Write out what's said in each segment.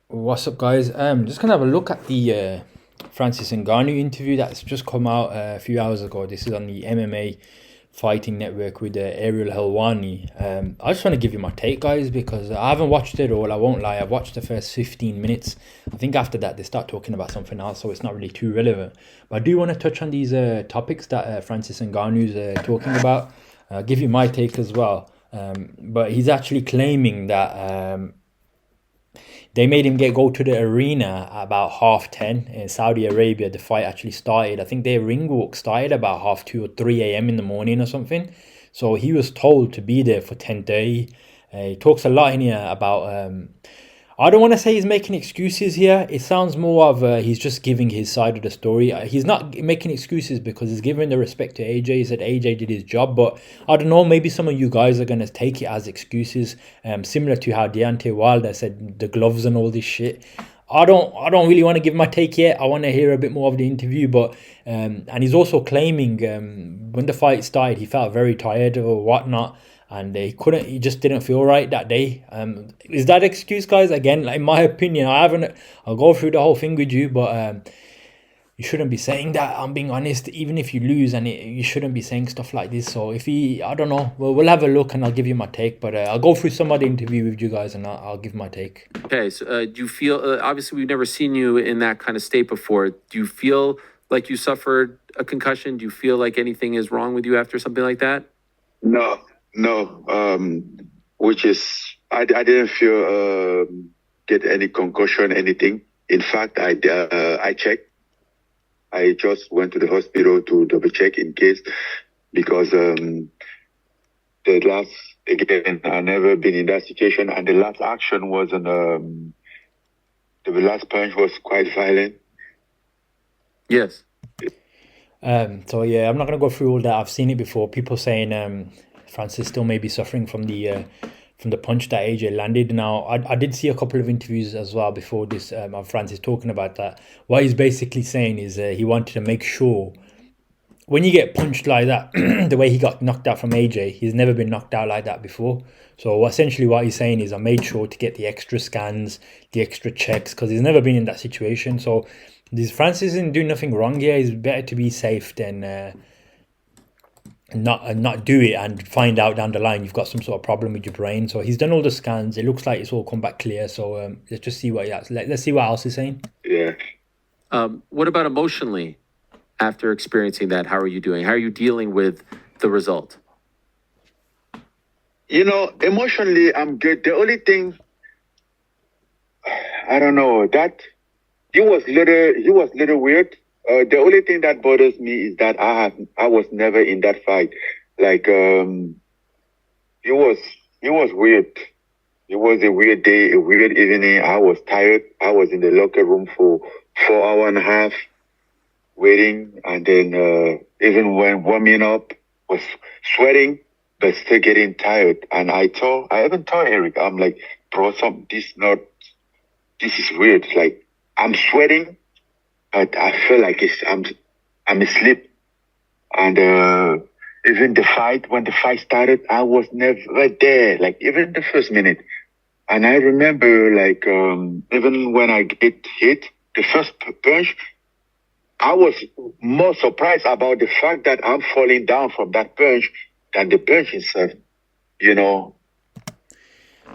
What's up, guys? Just gonna have a look at the Francis Ngannou interview that's just come out a few hours ago. This is on the MMA Fighting Network with Ariel Helwani. I just want to give you my take, guys, because I haven't watched it all. I won't lie. I've watched the first 15 minutes. I think after that they start talking about something else, so it's not really too relevant. But I do want to touch on these topics that Francis Ngannou's talking about. I'll give you my take as well. But he's actually claiming that. They made him go to the arena at about 10:30 in Saudi Arabia. The fight actually started. I think their ring walk started about half 2 or 3 a.m. in the morning or something. So he was told to be there for 10:30. He talks a lot in here about I don't want to say he's making excuses here. It sounds more of he's just giving his side of the story. He's not making excuses because he's giving the respect to AJ. He said AJ did his job, but I don't know. Maybe some of you guys are gonna take it as excuses, similar to how Deontay Wilder said the gloves and all this shit. I don't really want to give my take yet. I want to hear a bit more of the interview, but and he's also claiming when the fight started, he felt very tired or whatnot, and he just didn't feel right that day. Is that excuse, guys? Again, like, in my opinion, I'll go through the whole thing with you, but you shouldn't be saying that. I'm being honest. Even if you lose, you shouldn't be saying stuff like this. So I don't know. Well, we'll have a look, and I'll give you my take. But I'll go through some of the interview with you guys, and I'll give my take. Okay, so do you feel, obviously, we've never seen you in that kind of state before. Do you feel like you suffered a concussion? Do you feel like anything is wrong with you after something like that? No, no. Which is I didn't feel get any concussion, anything. In fact, I checked. I just went to the hospital to double check in case because the last again I never been in that situation, and the last action wasn't the last punch was quite violent. Yes. So yeah, I'm not gonna go through all that. I've seen it before. People saying Francis still may be suffering from the punch that AJ landed. Now, I did see a couple of interviews as well before this of Francis talking about that. What he's basically saying is he wanted to make sure when you get punched like that, the way he got knocked out from AJ, he's never been knocked out like that before. So essentially what he's saying is I made sure to get the extra scans, the extra checks, because he's never been in that situation. So this Francis isn't doing nothing wrong here. It's better to be safe than not do it and find out down the line you've got some sort of problem with your brain. So he's done all the scans. It looks like it's all come back clear. So let's just see let's see what else he's saying. Yeah. What about emotionally after experiencing that? How are you doing? How are you dealing with the result? Emotionally, I'm good. The only thing, I don't know, that he was little weird. The only thing that bothers me is that I was never in that fight. Like, it was weird. It was a weird day, a weird evening. I was tired. I was in the locker room for 4.5 hours waiting, and then even when warming up, was sweating, but still getting tired. And I even told Eric, I'm like, bro, this is weird. Like, I'm sweating, but I feel like I'm asleep. And even when the fight started, I was never there. Like, even the first minute. And I remember, like, even when I get hit, the first punch, I was more surprised about the fact that I'm falling down from that punch than the punch itself, you know.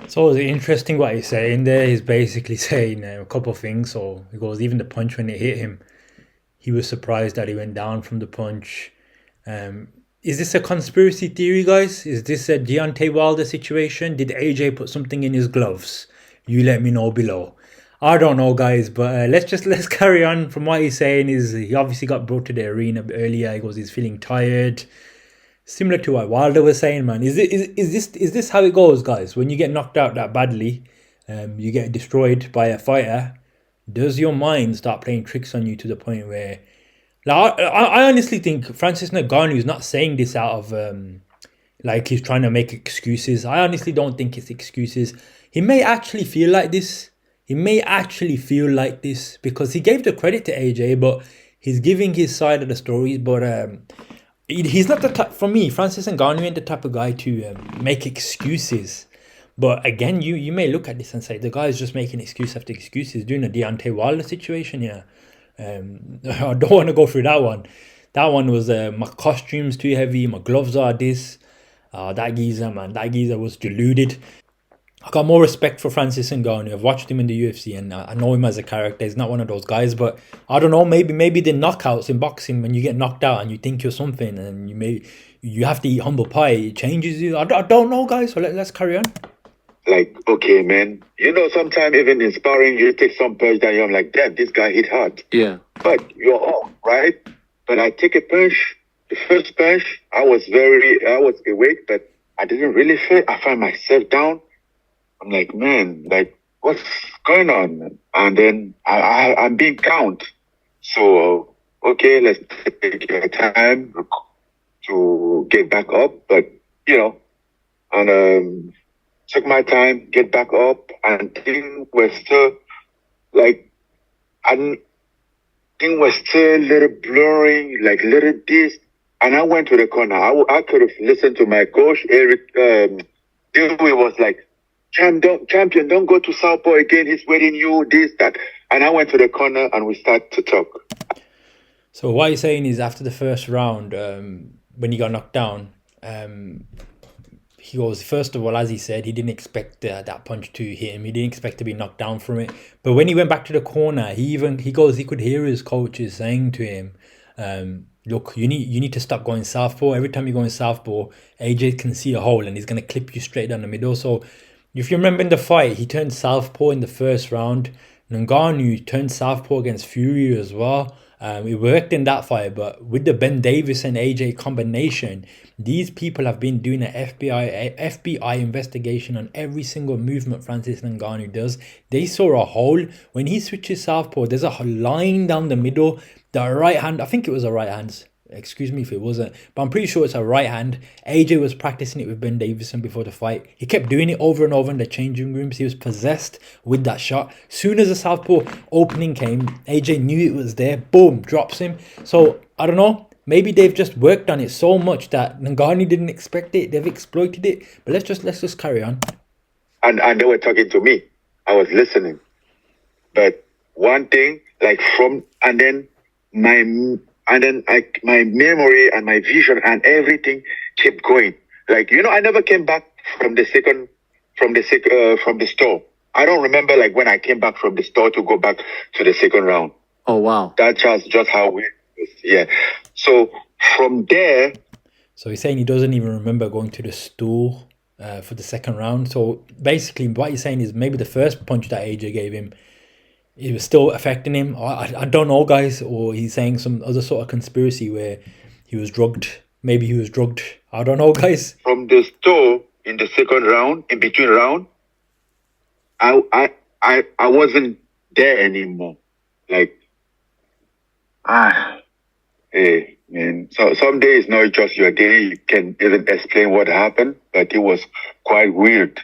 So it's interesting what he's saying there. He's basically saying a couple of things. So he goes, even the punch when it hit him, he was surprised that he went down from the punch. Is this a conspiracy theory, guys? Is this a Deontay Wilder situation? Did AJ put something in his gloves? You let me know below. I don't know, guys, but let's carry on. From what he's saying is he obviously got brought to the arena a bit earlier. He goes, he's feeling tired. Similar to what Wilder was saying, man. Is this how it goes, guys? When you get knocked out that badly, you get destroyed by a fighter. Does your mind start playing tricks on you to the point where, like, I honestly think Francis Ngannou is not saying this out of like he's trying to make excuses. I honestly don't think it's excuses. He may actually feel like this. Because he gave the credit to AJ, but he's giving his side of the story. But he's not the type, for me, Francis Ngannou ain't the type of guy to make excuses. But again, you may look at this and say the guy's just making excuse after excuse. He's doing a Deontay Wilder situation here. I don't want to go through that one. That one was my costume's too heavy, my gloves are this. That geezer, man, that geezer was deluded. I got more respect for Francis Ngannou. I've watched him in the UFC and I know him as a character. He's not one of those guys, but I don't know. Maybe the knockouts in boxing, when you get knocked out and you think you're something, and you have to eat humble pie, it changes you. I don't know, guys. So let's carry on. Like, okay, man. Sometimes even in sparring, you take some punch that I'm like, damn, this guy hit hard. Yeah. But you're off, right? But I take a punch. The first punch, I was awake, but I didn't really feel. I find myself down. I'm like, man, like, what's going on? And then I'm being count. So, okay, let's take your time to get back up. But, took my time, get back up, and things were still, like, things were still a little blurring, like, little this. And I went to the corner. I could have listened to my coach, Eric. Dewey was like, champion, don't go to Southpaw again. He's waiting you, this, that. And I went to the corner and we started to talk. So what you're saying is after the first round, when he got knocked down, he goes, first of all, as he said, he didn't expect that punch to hit him. He didn't expect to be knocked down from it. But when he went back to the corner, he could hear his coaches saying to him, look, you need to stop going southpaw. Every time you go in southpaw, AJ can see a hole and he's going to clip you straight down the middle. So if you remember in the fight, he turned southpaw in the first round. Ngannou turned southpaw against Fury as well. It worked in that fight, but with the Ben Davis and AJ combination, these people have been doing an FBI investigation on every single movement Francis Ngannou does. They saw a hole. When he switches southpaw, there's a line down the middle. The right hand, I think it was a right hand. Excuse me if it wasn't, but I'm pretty sure it's a right hand. AJ was practicing it with Ben Davison before the fight. He kept doing it over and over in the changing rooms. He was possessed with that shot. Soon as the southpaw opening came, AJ knew it was there. Boom, drops him. So I don't know. Maybe they've just worked on it so much that Ngannou didn't expect it. They've exploited it. But let's just carry on. And they were talking to me. I was listening. But one thing, like my memory and my vision and everything kept going. Like, I never came back from the store. I don't remember like when I came back from the store to go back to the second round. Oh, wow. That's just how it was. Yeah. So from there. So he's saying he doesn't even remember going to the store for the second round. So basically what he's saying is maybe the first punch that AJ gave him, it was still affecting him. I don't know, guys. Or he's saying some other sort of conspiracy where he was drugged. Maybe he was drugged. I don't know, guys. From the store in the second round, in between round, I wasn't there anymore. Like, hey, man. So some days not just your day. You can even explain what happened, but it was quite weird.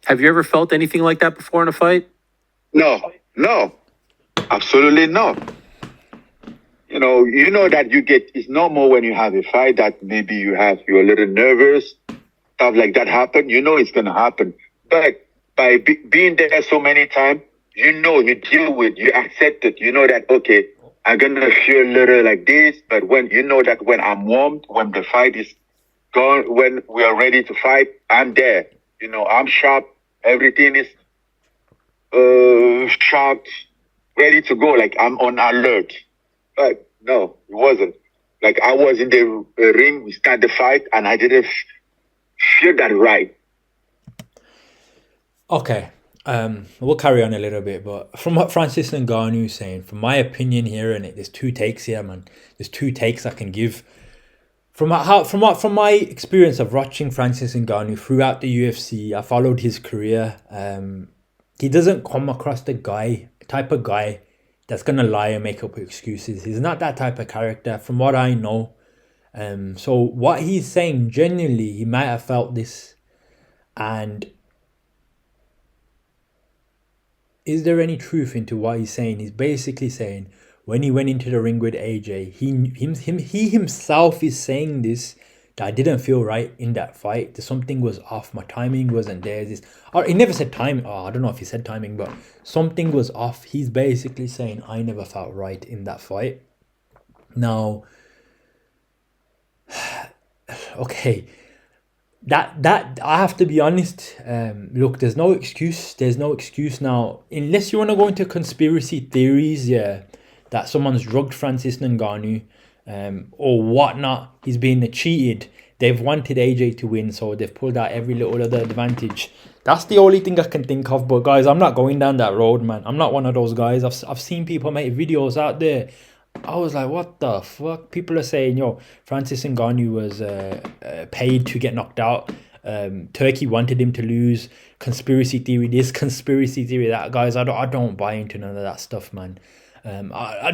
Have you ever felt anything like that before in a fight? No, absolutely not. You know that it's normal when you have a fight that maybe you're a little nervous, stuff like that happen. It's going to happen. But by being there so many times, you deal with, you accept it. You know that, okay, I'm going to feel a little like this. But when I'm warmed, when the fight is gone, when we are ready to fight, I'm there. I'm sharp. Everything is sharp, ready to go. Like I'm on alert. But no, it wasn't. Like I was in the ring, we start the fight, and I didn't feel that right. Okay, we'll carry on a little bit, but from what Francis Ngannou is saying, from my opinion here, and there's two takes here, man. There's two takes I can give. From my experience of watching Francis Ngannou throughout the UFC, I followed his career. He doesn't come across the type of guy that's gonna lie and make up excuses. He's not that type of character, from what I know. So what he's saying, genuinely, he might have felt this. And is there any truth into what he's saying? He's basically saying when he went into the ring with AJ, he himself is saying this, that I didn't feel right in that fight. Something was off. My timing wasn't there. Or he never said timing. Oh, I don't know if he said timing, but something was off. He's basically saying I never felt right in that fight. Now, okay, that I have to be honest. Look, there's no excuse. There's no excuse now, unless you want to go into conspiracy theories. Yeah, that someone's drugged Francis Ngannou, or whatnot. He's been cheated. They've wanted AJ to win, so they've pulled out every little other advantage. That's the only thing I can think of. But guys, I'm not going down that road, man. I'm not one of those guys. I've seen people make videos out there. I was like, what the fuck? People are saying, yo, Francis Ngannou was paid to get knocked out. Turkey wanted him to lose. Conspiracy theory this, conspiracy theory that. Guys, I don't buy into none of that stuff, man.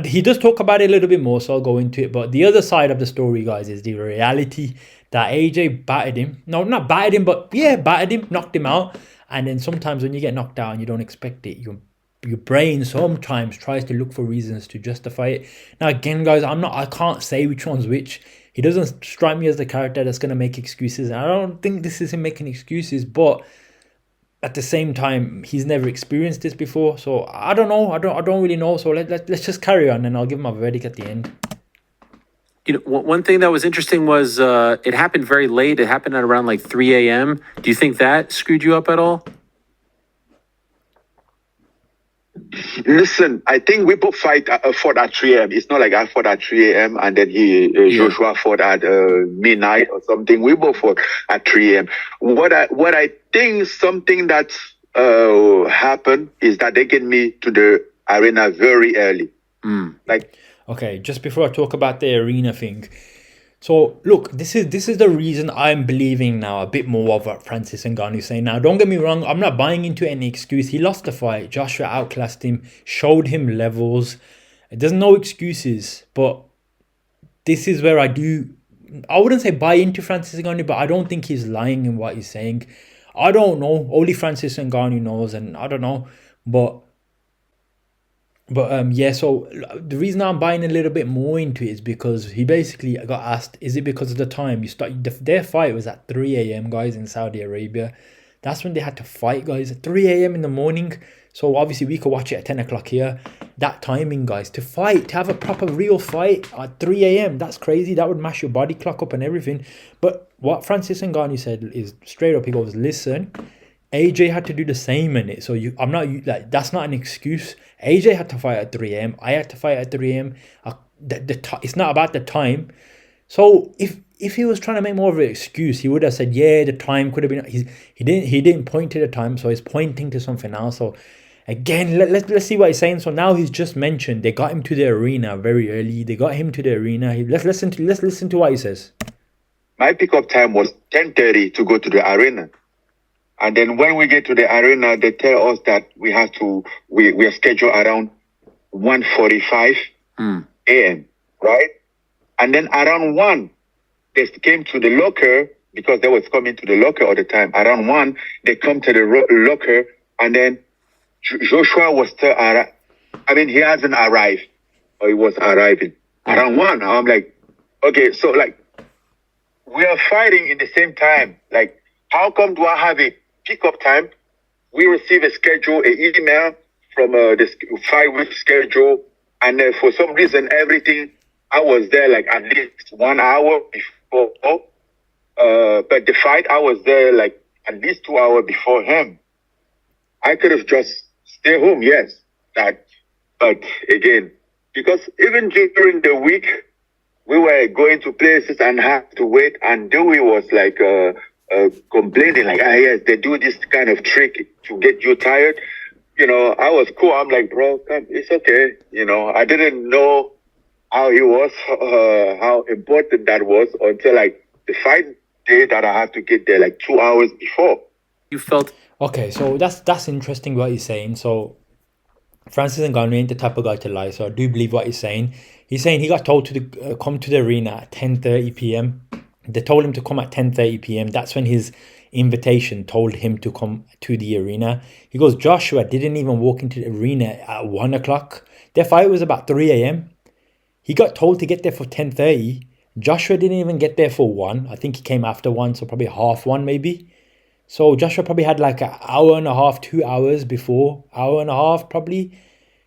He does talk about it a little bit more, so I'll go into it. But the other side of the story, guys, is the reality that AJ battered him. No, not battered him, but yeah, battered him, knocked him out. And then sometimes when you get knocked out and you don't expect it, your brain sometimes tries to look for reasons to justify it. Now again, guys, I can't say which one's which. He doesn't strike me as the character that's gonna make excuses. I don't think this is him making excuses, but at the same time, he's never experienced this before. So I don't know. I don't really know. So let's just carry on, and I'll give my verdict at the end. You know, one thing that was interesting was it happened very late. It happened at around like 3 a.m. Do you think that screwed you up at all? Listen, I think we both fought at 3 a.m. It's not like I fought at 3 a.m. and then Joshua fought at midnight or something. We both fought at 3 a.m. What I think something that happened is that they get me to the arena very early. Okay, just before I talk about the arena thing. So look, this is the reason I'm believing now a bit more of what Francis Ngannou is saying. Now, don't get me wrong, I'm not buying into any excuse. He lost the fight. Joshua outclassed him, showed him levels. There's no excuses, but this is where I wouldn't say buy into Francis Ngannou, but I don't think he's lying in what he's saying. I don't know. Only Francis Ngannou knows, and I don't know, but yeah, so the reason I'm buying a little bit more into it is because he basically got asked, is it because of the time? Their fight was at 3 a.m., guys, in Saudi Arabia. That's when they had to fight, guys, at 3 a.m. in the morning. So obviously we could watch it at 10 o'clock here. That timing, guys, to have a proper real fight at 3 a.m., that's crazy. That would mash your body clock up and everything. But what Francis Ngannou said is straight up, he goes, listen, AJ had to do the same in it, so that's not an excuse. AJ had to fight at 3 a.m. I had to fight at 3 a.m. It's not about the time. So if he was trying to make more of an excuse, he would have said, yeah, the time could have been. He didn't point to the time, so he's pointing to something else. So again, let's see what he's saying. So now he's just mentioned they got him to the arena very early. Let's listen to what he says. My pickup time was 10:30 to go to the arena. And then when we get to the arena, they tell us that we are scheduled around 1:45 a.m., right? And then around 1, they came to the locker because they was coming to the locker all the time. Around 1, they come to the locker, and then Joshua was still he hasn't arrived, or he was arriving. Around 1, I'm like, okay, so like, we are fighting in the same time. Like, how come do I have a pickup time? We receive an email from the 5-week schedule, and for some reason, everything, I was there like at least 1 hour before. But the fight, I was there like at least 2 hours before him. I could have just stayed home, yes. But again, because even during the week, we were going to places and had to wait, and Dewey was like complaining, like, yes, they do this kind of trick to get you tired. You know, I was cool. I'm like, bro, it's okay. You know, I didn't know how he was, how important that was until like the fight day that I had to get there like 2 hours before. You felt... Okay, so that's interesting what he's saying. So Francis Ngannou ain't the type of guy to lie, so I do believe what he's saying. He's saying he got told to come to the arena at 10:30 p.m. They told him to come at 10:30 p.m. That's when his invitation told him to come to the arena. He goes, Joshua didn't even walk into the arena at 1 o'clock. Their fight was about 3 a.m. He got told to get there for 10:30. Joshua didn't even get there for one. I think he came after one, so probably half one maybe. So Joshua probably had like an hour and a half, 2 hours before, hour and a half probably.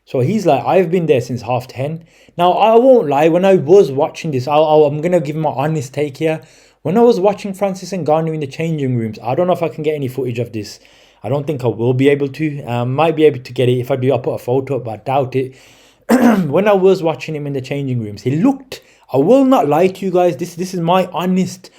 So he's like, I've been there since 10:30. Now, I won't lie, when I was watching this, I'm going to give my honest take here. When I was watching Francis Ngannou in the changing rooms, I don't know if I can get any footage of this. I don't think I will be able to. Might be able to get it. If I do, I'll put a photo up, but I doubt it. When I was watching him in the changing rooms, he looked, I will not lie to you guys, this is my honest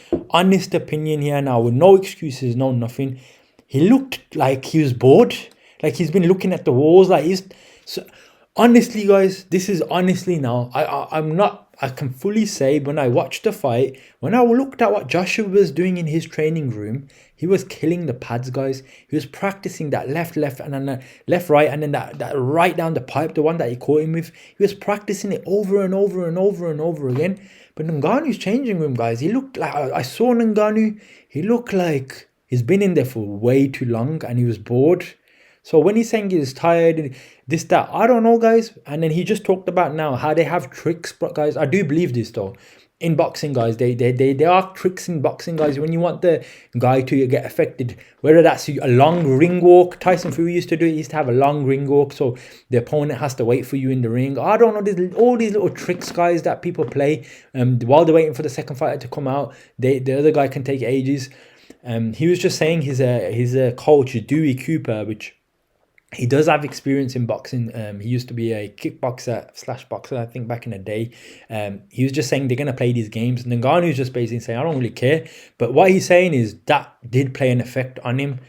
opinion here now, with no excuses, no nothing. He looked like he was bored, like he's been looking at the walls, like he's... So, honestly, guys, this is honestly now, I can fully say, when I watched the fight, when I looked at what Joshua was doing in his training room, he was killing the pads, guys. He was practicing that left, and then left, right, and then that right down the pipe, the one that he caught him with. He was practicing it over and over and over and over again. But Ngannou's changing room, guys, he looked like, I saw Ngannou, he looked like he's been in there for way too long and he was bored. So when he's saying he's tired, this, that, I don't know, guys. And then he just talked about now how they have tricks, but guys, I do believe this though. In boxing, guys, they are tricks in boxing, guys. When you want the guy to get affected, whether that's a long ring walk, Tyson Fury used to do it. He used to have a long ring walk, so the opponent has to wait for you in the ring. I don't know, there's all these little tricks, guys, that people play while they're waiting for the second fighter to come out. The other guy can take ages. He was just saying his coach, Dewey Cooper, which he does have experience in boxing. He used to be a kickboxer / boxer, I think, back in the day. He was just saying they're going to play these games. And Ngannou's just basically saying, I don't really care. But what he's saying is that did play an effect on him.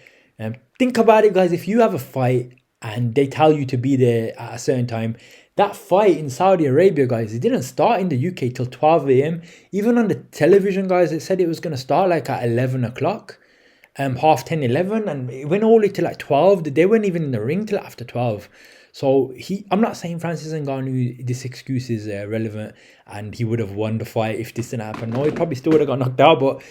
Think about it, guys. If you have a fight and they tell you to be there at a certain time, that fight in Saudi Arabia, guys, it didn't start in the UK till 12 a.m. Even on the television, guys, it said it was going to start like at 11 o'clock. 10:30, 11, and it went all the way to like 12. They weren't even in the ring till after 12. So I'm not saying Francis Ngannou, this excuse is relevant and he would have won the fight if this didn't happen. No, he probably still would have got knocked out, but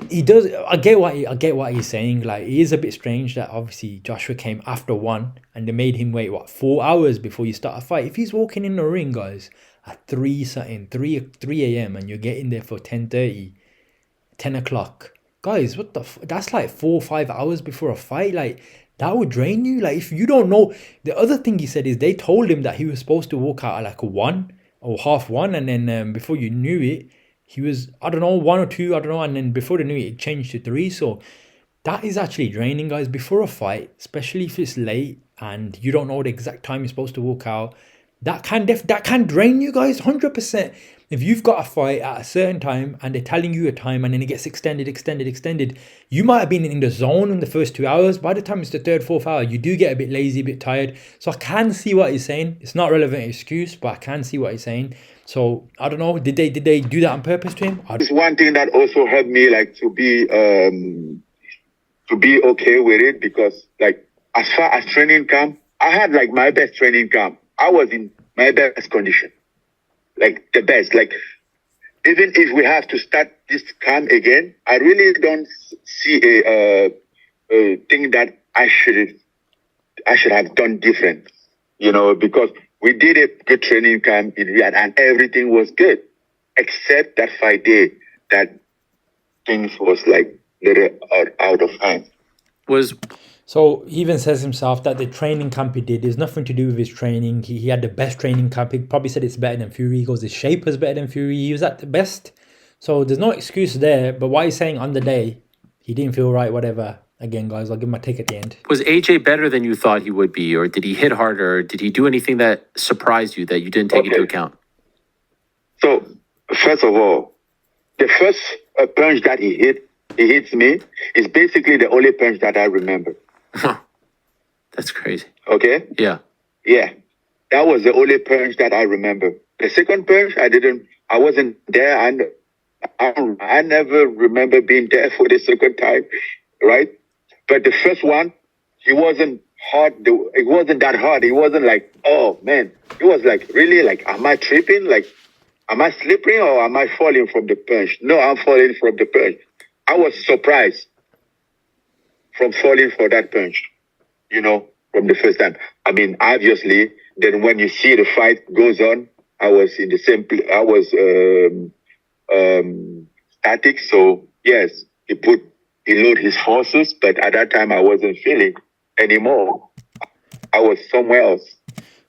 he does. I get what he's saying. Like, it is a bit strange that obviously Joshua came after one and they made him wait 4 hours before you start a fight. If he's walking in the ring, guys, at 3 a.m. and you're getting there for 10:30, 10 o'clock. Guys, what the that's like 4 or 5 hours before a fight. Like, that would drain you. Like, if you don't know. The other thing he said is they told him that he was supposed to walk out at like 1 or half 1, and then before you knew it, he was, I don't know, 1 or 2, I don't know, and then before they knew it, it changed to 3. So that is actually draining, guys, before a fight, especially if it's late and you don't know the exact time you're supposed to walk out. That can drain you, guys, 100%. If you've got a fight at a certain time and they're telling you a time and then it gets extended, you might have been in the zone in the first 2 hours. By the time it's the third, fourth hour, you do get a bit lazy, a bit tired. So I can see what he's saying. It's not a relevant excuse, but I can see what he's saying. So I don't know. Did they do that on purpose to him? It's one thing that also helped me, like, to be okay with it, because, like, as far as training camp, I had like my best training camp. I was in my best condition. Like, the best. Like, even if we have to start this camp again, I really don't see a thing that I should have done different, because we did a good training camp in Riyadh and everything was good, except that fight day that things was like little out of hand. So he even says himself that the training camp he did is nothing to do with his training. He had the best training camp. He probably said it's better than Fury. He goes, his shape was better than Fury. He was at the best. So there's no excuse there. But what he's saying on the day, he didn't feel right, whatever. Again, guys, I'll give him a take at the end. Was AJ better than you thought he would be? Or did he hit harder? Did he do anything that surprised you that you didn't take into account? So, first of all, the first punch that he hits me is basically the only punch that I remember. That's crazy. Okay? Yeah. Yeah. That was the only punch that I remember. The second punch, I wasn't there, and I never remember being there for the second time, right? But the first one, he wasn't hard. It wasn't that hard. It wasn't like, oh man. It was like, really, like, am I tripping? Like, am I slipping or am I falling from the punch? No, I'm falling from the punch. I was surprised from falling for that punch, from the first time. I mean, obviously, then when you see the fight goes on, I was in the same place. I was static. So yes, he load his forces, but at that time I wasn't feeling anymore. I was somewhere else.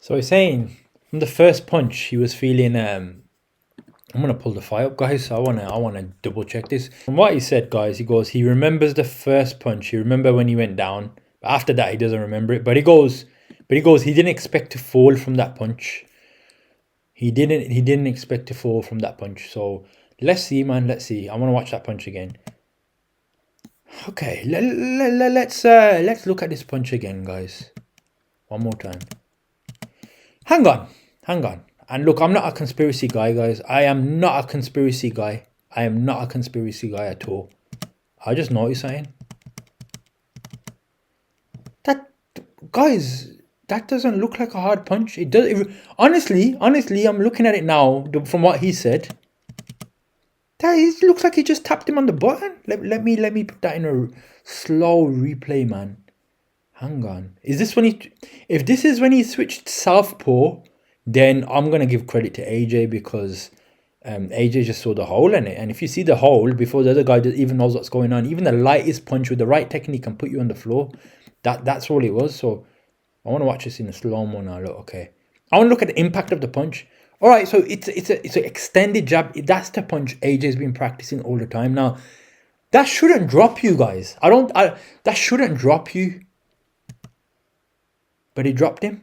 So he's saying from the first punch he was feeling. I'm gonna pull the file up, guys. I wanna double check this. From what he said, guys, he goes, he remembers the first punch. He remember when he went down. But after that, he doesn't remember it. But he goes, he didn't expect to fall from that punch. He didn't expect to fall from that punch. So let's see, man. Let's see. I want to watch that punch again. Okay, let's look at this punch again, guys. One more time. Hang on. And look, I'm not a conspiracy guy, guys. I am not a conspiracy guy. I am not a conspiracy guy at all. I just know what you're saying. That, guys, that doesn't look like a hard punch. It does. Honestly, I'm looking at it now from what he said. It looks like he just tapped him on the button. Let me put that in a slow replay, man. Hang on. Is this when he? If this is when he switched southpaw, then I'm gonna give credit to AJ because AJ just saw the hole in it. And if you see the hole before the other guy even knows what's going on, even the lightest punch with the right technique can put you on the floor. That's all it was. So I want to watch this in a slow-mo now. Look, okay. I want to look at the impact of the punch. All right, so it's an extended jab. That's the punch AJ's been practicing all the time. Now, that shouldn't drop you, guys. That shouldn't drop you. But it dropped him.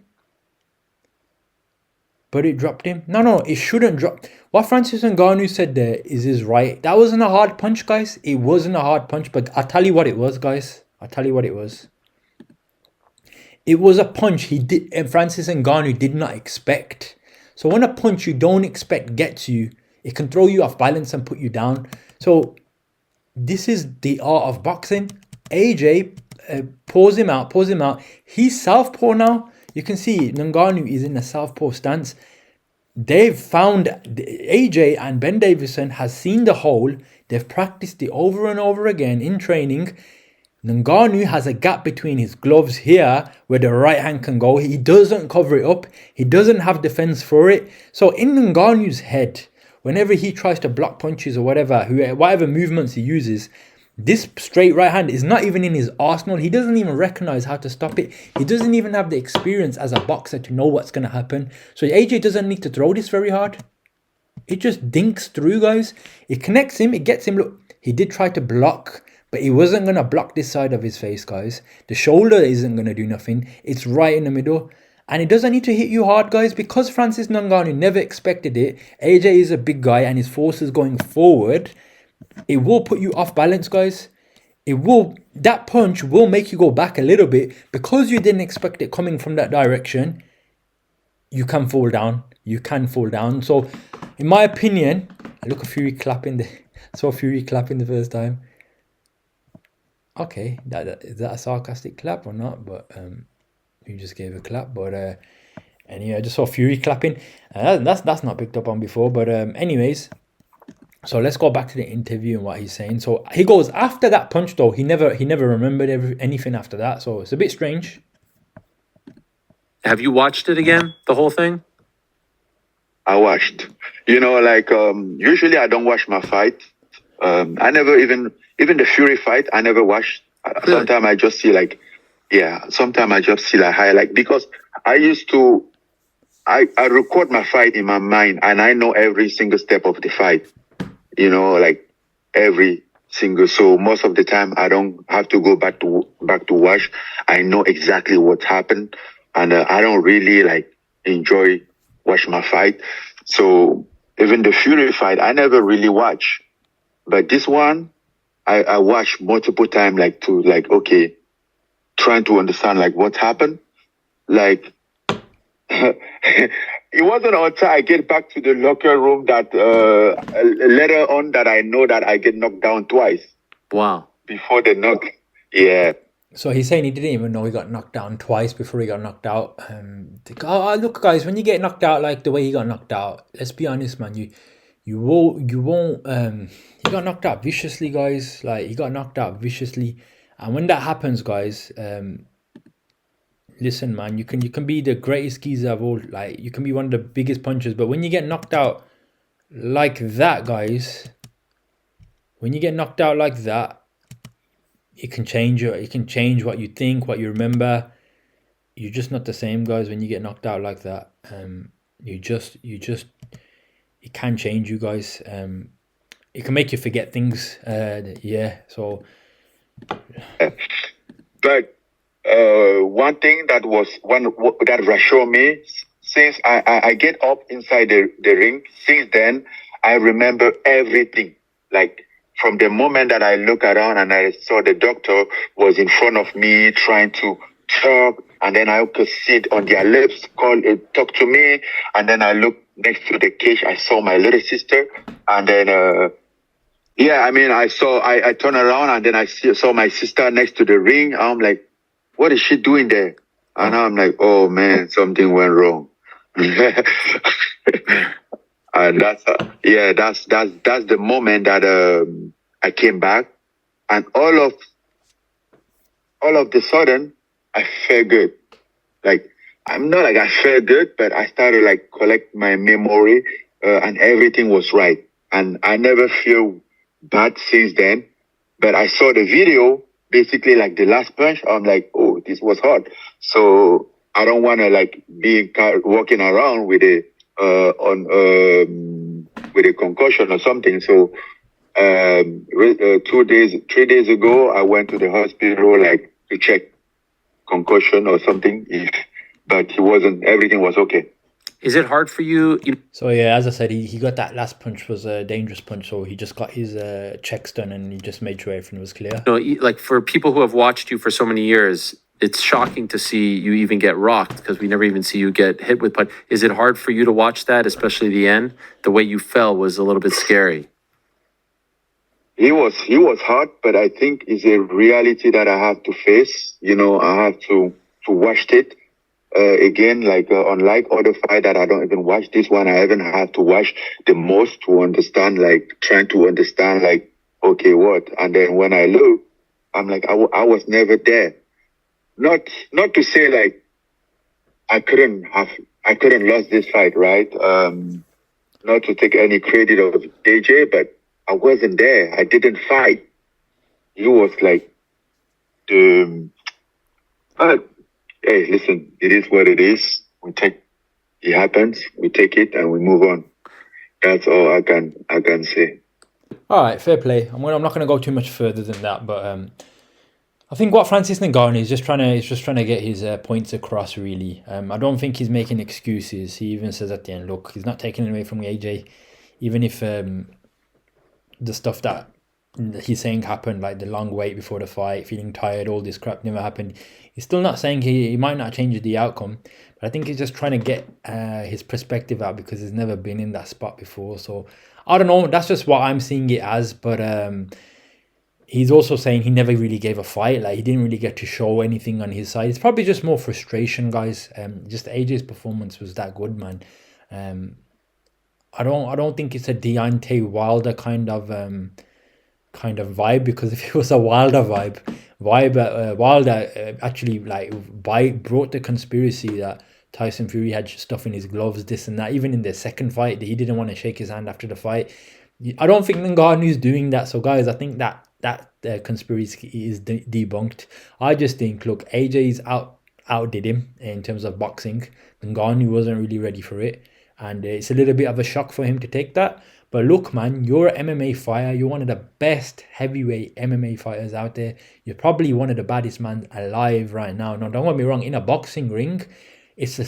No, it shouldn't drop. What Francis Ngannou said there is right. That wasn't a hard punch, guys. It wasn't a hard punch, but I'll tell you what it was, guys. It was a punch Francis Ngannou did not expect. So when a punch you don't expect gets you, it can throw you off balance and put you down. So this is the art of boxing. AJ, pause him out. He's southpaw now. You can see Ngannou is in a southpaw stance. They've found, AJ and Ben Davison has seen the hole. They've practiced it over and over again in training. Ngannou has a gap between his gloves here where the right hand can go. He doesn't cover it up. He doesn't have defense for it. So in Ngannou's head, whenever he tries to block punches or whatever movements he uses, this straight right hand is not even in his arsenal. He doesn't even recognize how to stop it. He doesn't even have the experience as a boxer to know what's going to happen. So AJ doesn't need to throw this very hard. It just dinks through, guys. It connects him. It gets him. Look, he did try to block, but he wasn't going to block this side of his face, guys. The shoulder isn't going to do nothing. It's right in the middle. And it doesn't need to hit you hard, guys. Because Francis Ngannou never expected it. AJ is a big guy and his force is going forward. It will put you off balance, guys. That punch will make you go back a little bit. Because you didn't expect it coming from that direction, you can fall down. So, in my opinion, I look at Fury clapping. Saw Fury clapping the first time. Okay, is that a sarcastic clap or not? But he just gave a clap. But anyway, I just saw Fury clapping. That's not picked up on before. But anyways, so let's go back to the interview and what he's saying. So he goes, after that punch though, he never remembered anything after that. So it's a bit strange. Have you watched it again, the whole thing? I watched. Usually I don't watch my fight. I never even the Fury fight, I never watched. Really? Sometimes I just see highlight because I used to, I record my fight in my mind and I know every single step of the fight, every single. So most of the time I don't have to go back to watch. I know exactly what happened and I don't really enjoy watch my fight. So even the Fury fight, I never really watch. But this one, I watched multiple times, trying to understand what happened. It wasn't until I get back to the locker room that later on that I know that I get knocked down twice. Wow. Before the knock. Yeah. So he's saying he didn't even know he got knocked down twice before he got knocked out. Look, guys, when you get knocked out like the way he got knocked out, let's be honest, man, you won't he got knocked out viciously, guys. He got knocked out viciously. And when that happens, guys, listen, man, you can be the greatest geezer of all, you can be one of the biggest punchers, but when you get knocked out like that, guys, when you get knocked out like that, it can change what you think, what you remember. You're just not the same, guys, when you get knocked out like that. It can change you, guys. It can make you forget things. So But one thing that reassured me, since I get up inside the ring, since then I remember everything. Like from the moment that I look around and I saw the doctor was in front of me trying to talk, and then I could see it on their lips, talk to me, and then I looked next to the cage. I saw my little sister, and then yeah, I mean, I turned around and then saw my sister next to the ring. I'm like, what is she doing there? And I'm like, oh man, something went wrong. And that's the moment that I came back, and all of the sudden I felt good. Like I'm not like I felt good, but I started like collect my memory, and everything was right, and I never feel bad since then. But I saw the video, basically like the last punch. I'm like, oh, this was hard. So I don't want to like be walking around with with a concussion or something. So 3 days ago, I went to the hospital like to check concussion or something. But he wasn't. Everything was okay. Is it hard for you? So yeah, as I said, he got that last punch was a dangerous punch. So he just got his checks done and he just made sure everything was clear. Like for people who have watched you for so many years, it's shocking to see you even get rocked because we never even see you get hit with punch. Is it hard for you to watch that, especially the end? The way you fell was a little bit scary. He was hard, but I think it's a reality that I have to face. I have to watch it. Again, like unlike other fight that I don't even watch, this one I even have to watch the most to understand, like trying to understand, like, okay, what? And then when I look, I'm like, I was never there. Not to say like I couldn't lose this fight, right? Not to take any credit of AJ, but I wasn't there. I didn't fight. He was like hey, listen, it is what it is. It happens, we take it and we move on. That's all I can say. All right, fair play. I'm not going to go too much further than that, but I think what Francis Ngannou is just trying to get his points across. Really, I don't think he's making excuses. He even says at the end, look, he's not taking it away from AJ, even if the stuff that he's saying happened, like the long wait before the fight, feeling tired, all this crap never happened. He's still not saying he might not change the outcome, but I think he's just trying to get his perspective out because he's never been in that spot before. So I don't know, that's just what I'm seeing it as. But he's also saying he never really gave a fight, like he didn't really get to show anything on his side. It's probably just more frustration, guys. Just AJ's performance was that good, man. I don't think it's a Deontay Wilder kind of vibe, because if it was a Wilder vibe, Wilder actually brought the conspiracy that Tyson Fury had stuff in his gloves, this and that. Even in the second fight, he didn't want to shake his hand after the fight. I don't think Ngannou's doing that. So guys, I think that conspiracy is debunked. I just think, look, AJ's outdid him in terms of boxing. Ngannou wasn't really ready for it, and it's a little bit of a shock for him to take that. But look, man, you're an MMA fighter. You're one of the best heavyweight MMA fighters out there. You're probably one of the baddest men alive right now. No, don't get me wrong. In a boxing ring, it's a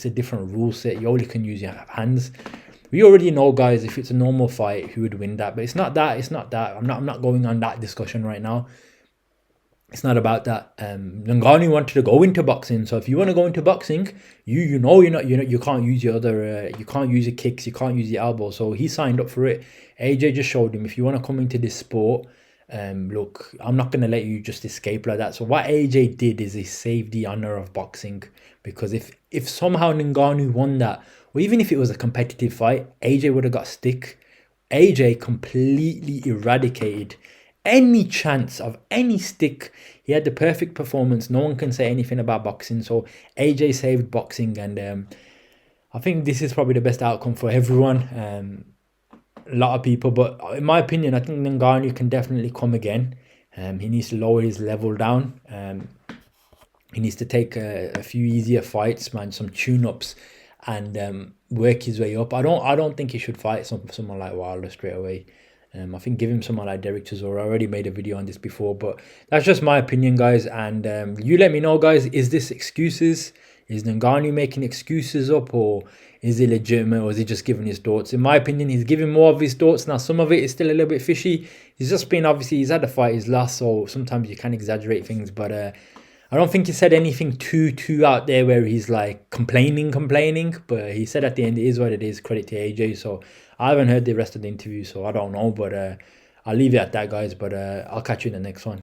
different rule set. You only can use your hands. We already know, guys, if it's a normal fight, who would win that. But it's not that. I'm not going on that discussion right now. It's not about that. Ngannou wanted to go into boxing, so if you want to go into boxing, you can't use your other, you can't use your kicks, you can't use your elbows. So he signed up for it. AJ just showed him, if you want to come into this sport, look, I'm not gonna let you just escape like that. So what AJ did is he saved the honor of boxing, because if somehow Ngannou won that, or even if it was a competitive fight, AJ would have got stick. AJ completely eradicated any chance of any stick. He had the perfect performance. No one can say anything about boxing. So AJ saved boxing, and I think this is probably the best outcome for everyone. A lot of people, but in my opinion, I think Ngannou can definitely come again. He needs to lower his level down. He needs to take a few easier fights, man, some tune-ups, and work his way up. I don't think he should fight someone like Wilder straight away. I think give him someone like Derek Chisora. I already made a video on this before, but that's just my opinion, guys. And you let me know, guys, is this excuses? Is Ngannou making excuses up, or is he legitimate, or is he just giving his thoughts? In my opinion, he's giving more of his thoughts. Now, some of it is still a little bit fishy. He's just been, obviously, he's had a fight, he's lost, so sometimes you can exaggerate things, but I don't think he said anything too out there where he's like complaining, but he said at the end, it is what it is, credit to AJ. So I haven't heard the rest of the interview, so I don't know, but I'll leave it at that, guys, but I'll catch you in the next one.